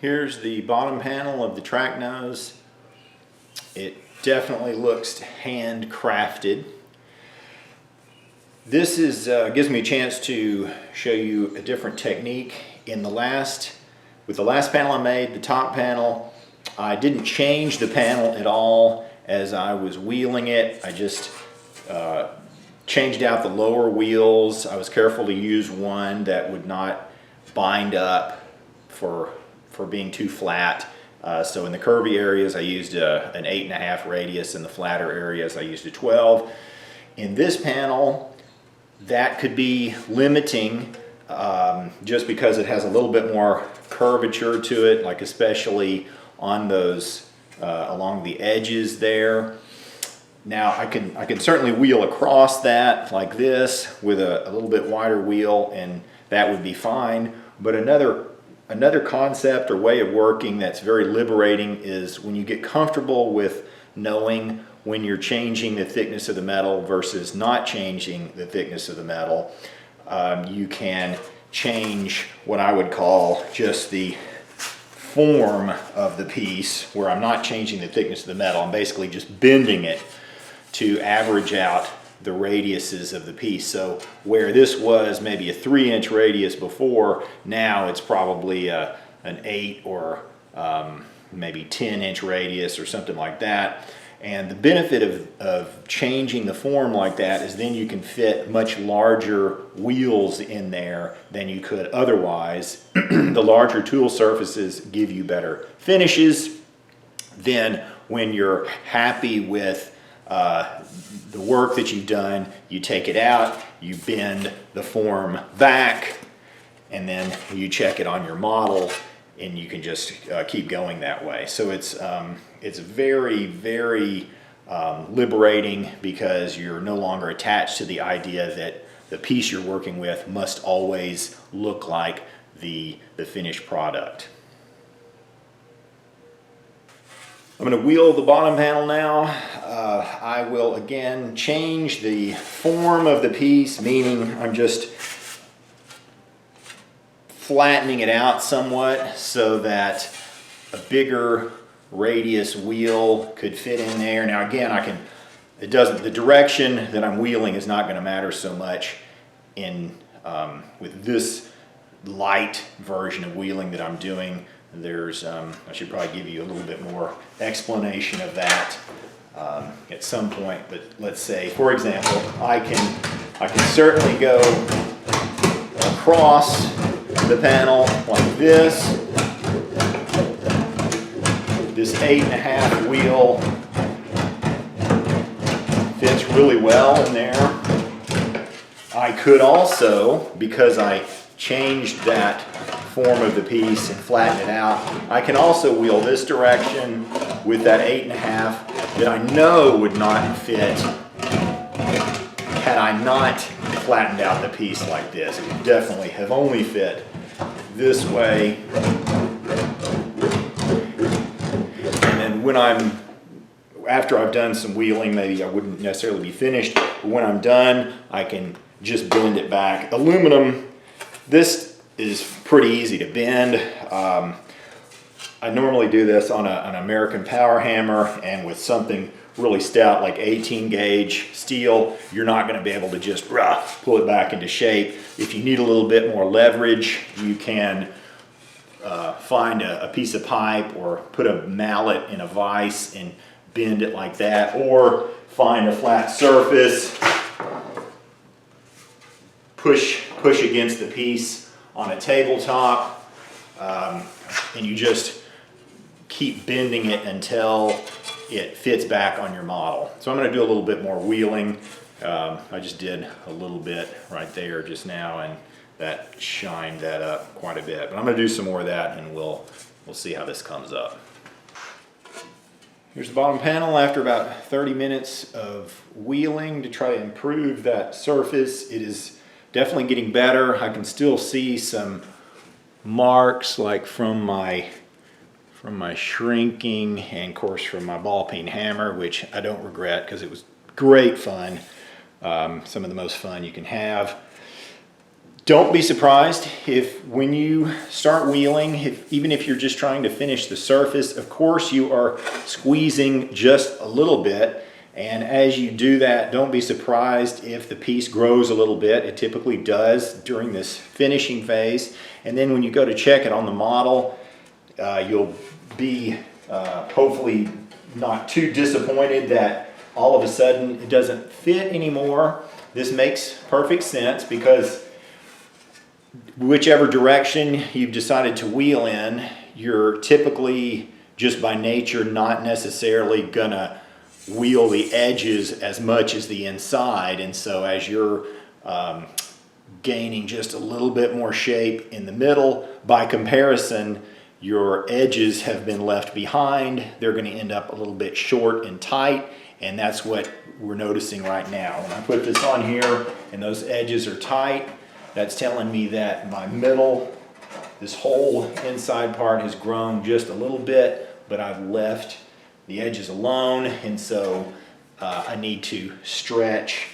Here's the bottom panel of the track nose. It definitely looks handcrafted. This gives me a chance to show you a different technique. With the last panel I made, the top panel, I didn't change the panel at all as I was wheeling it. I just changed out the lower wheels. I was careful to use one that would not bind up for being too flat. So in the curvy areas I used an 8.5 radius, in the flatter areas I used a 12. In this panel, that could be limiting just because it has a little bit more curvature to it, like especially on those along the edges there. Now I can certainly wheel across that like this with a little bit wider wheel, and that would be fine. But another concept or way of working that's very liberating is when you get comfortable with knowing when you're changing the thickness of the metal versus not changing the thickness of the metal. You can change what I would call just the form of the piece, where I'm not changing the thickness of the metal. I'm basically just bending it to average out the radiuses of the piece. So where this was maybe a 3-inch radius before, now it's probably an 8 or maybe 10-inch radius or something like that. And the benefit of changing the form like that is then you can fit much larger wheels in there than you could otherwise. The larger tool surfaces give you better finishes. Then when you're happy with the work that you've done, you take it out, you bend the form back, and then you check it on your model, and you can just keep going that way. So it's very, very liberating, because you're no longer attached to the idea that the piece you're working with must always look like the finished product. I'm going to wheel the bottom panel now. I will again change the form of the piece, meaning I'm just flattening it out somewhat so that a bigger radius wheel could fit in there. Now again, the direction that I'm wheeling is not going to matter so much with this light version of wheeling that I'm doing. I should probably give you a little bit more explanation of that at some point, but let's say, for example, I can certainly go across the panel like this. This 8.5 wheel fits really well in there. I could also, because I changed that form of the piece and flatten it out, I can also wheel this direction with that 8.5 that I know would not fit had I not flattened out the piece like this. It would definitely have only fit this way. And then after I've done some wheeling, maybe I wouldn't necessarily be finished, but when I'm done, I can just bend it back. Aluminum, this is pretty easy to bend. I normally do this on an American power hammer, and with something really stout like 18 gauge steel, you're not going to be able to just pull it back into shape. If you need a little bit more leverage, you can find a piece of pipe or put a mallet in a vise and bend it like that, or find a flat surface, push against the piece on a tabletop, and you just keep bending it until it fits back on your model. So I'm going to do a little bit more wheeling. I just did a little bit right there just now, and that shined that up quite a bit. But I'm going to do some more of that, and we'll see how this comes up. Here's the bottom panel after about 30 minutes of wheeling to try to improve that surface. It is definitely getting better. I can still see some marks like from my shrinking, and of course from my ball peen hammer, which I don't regret because it was great fun. Some of the most fun you can have. Don't be surprised if when you start wheeling, even if you're just trying to finish the surface, of course you are squeezing just a little bit. And as you do that, don't be surprised if the piece grows a little bit. It typically does during this finishing phase. And then when you go to check it on the model, you'll be hopefully not too disappointed that all of a sudden it doesn't fit anymore. This makes perfect sense because whichever direction you've decided to wheel in, you're typically just by nature not necessarily gonna wheel the edges as much as the inside. And so as you're gaining just a little bit more shape in the middle, by comparison, your edges have been left behind. They're going to end up a little bit short and tight, and that's what we're noticing right now. When I put this on here and those edges are tight, that's telling me that my middle, this whole inside part has grown just a little bit, but I've left the edges alone, and so I need to stretch.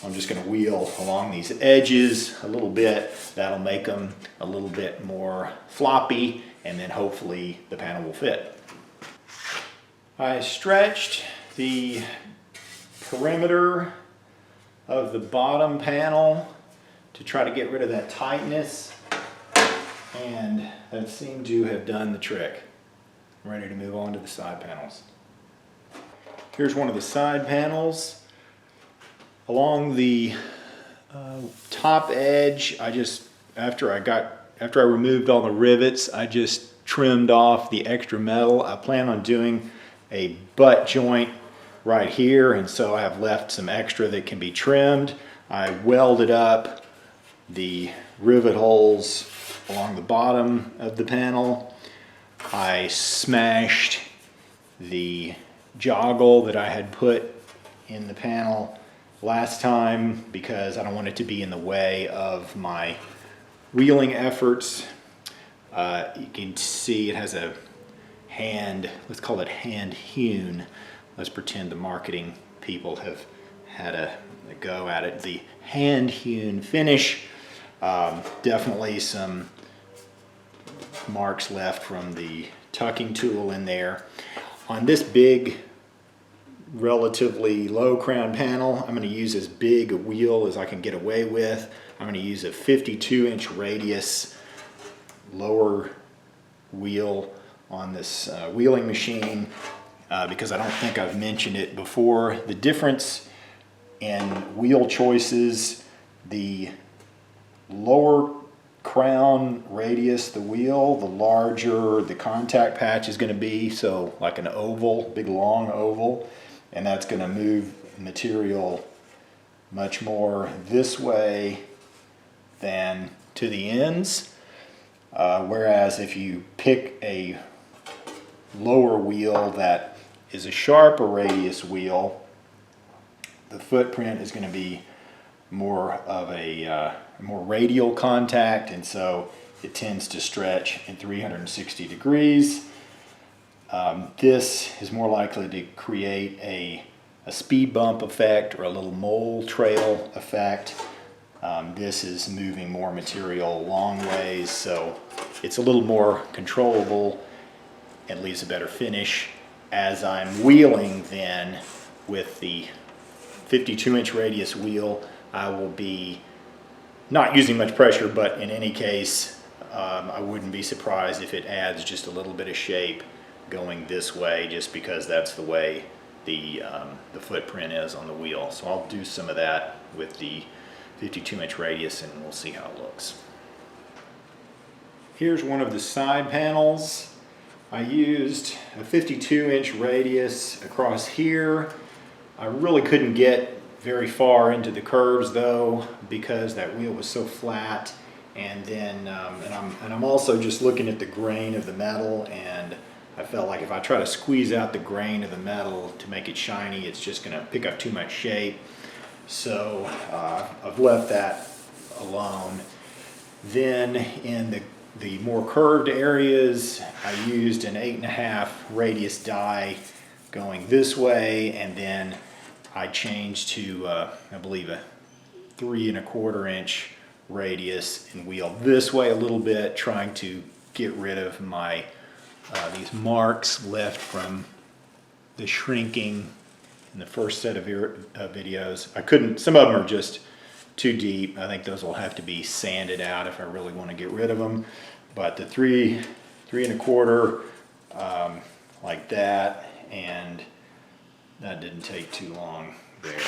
I'm just going to wheel along these edges a little bit. That'll make them a little bit more floppy, and then hopefully the panel will fit. I stretched the perimeter of the bottom panel to try to get rid of that tightness, and that seemed to have done the trick. I'm ready to move on to the side panels. Here's one of the side panels. Along the top edge, after I removed all the rivets, I just trimmed off the extra metal. I plan on doing a butt joint right here, and so I have left some extra that can be trimmed. I welded up the rivet holes along the bottom of the panel. I smashed the joggle that I had put in the panel last time because I don't want it to be in the way of my wheeling efforts. You can see it has a hand, let's call it hand hewn. Let's pretend the marketing people have had a go at it. The hand hewn finish, definitely some marks left from the tucking tool in there. On this big, relatively low crown panel, I'm going to use as big a wheel as I can get away with. I'm going to use a 52-inch radius lower wheel on this wheeling machine because I don't think I've mentioned it before. The difference in wheel choices, the lower crown radius the wheel, the larger the contact patch is going to be. So like an oval, big long oval, and that's going to move material much more this way than to the ends. Whereas if you pick a lower wheel that is a sharper radius wheel, the footprint is going to be more of a more radial contact, and so it tends to stretch in 360 degrees. This is more likely to create a speed bump effect or a little mole trail effect. This is moving more material long ways, so it's a little more controllable and leaves a better finish. As I'm wheeling then with the 52-inch radius wheel, I will be not using much pressure, but in any case, I wouldn't be surprised if it adds just a little bit of shape going this way, just because that's the way the footprint is on the wheel. So I'll do some of that with the 52-inch radius and we'll see how it looks. Here's one of the side panels. I used a 52-inch radius across here. I really couldn't get very far into the curves though because that wheel was so flat, and then and I'm also just looking at the grain of the metal, and I felt like if I try to squeeze out the grain of the metal to make it shiny, it's just going to pick up too much shape. So I've left that alone. Then in the more curved areas, I used an 8.5 radius die going this way, and then I changed to I believe a 3 1/4 inch radius and wheel this way a little bit, trying to get rid of my these marks left from the shrinking in the first set of videos. I couldn't, some of them are just too deep. I think those will have to be sanded out if I really want to get rid of them. But the 3 1/4, like that, and that didn't take too long there.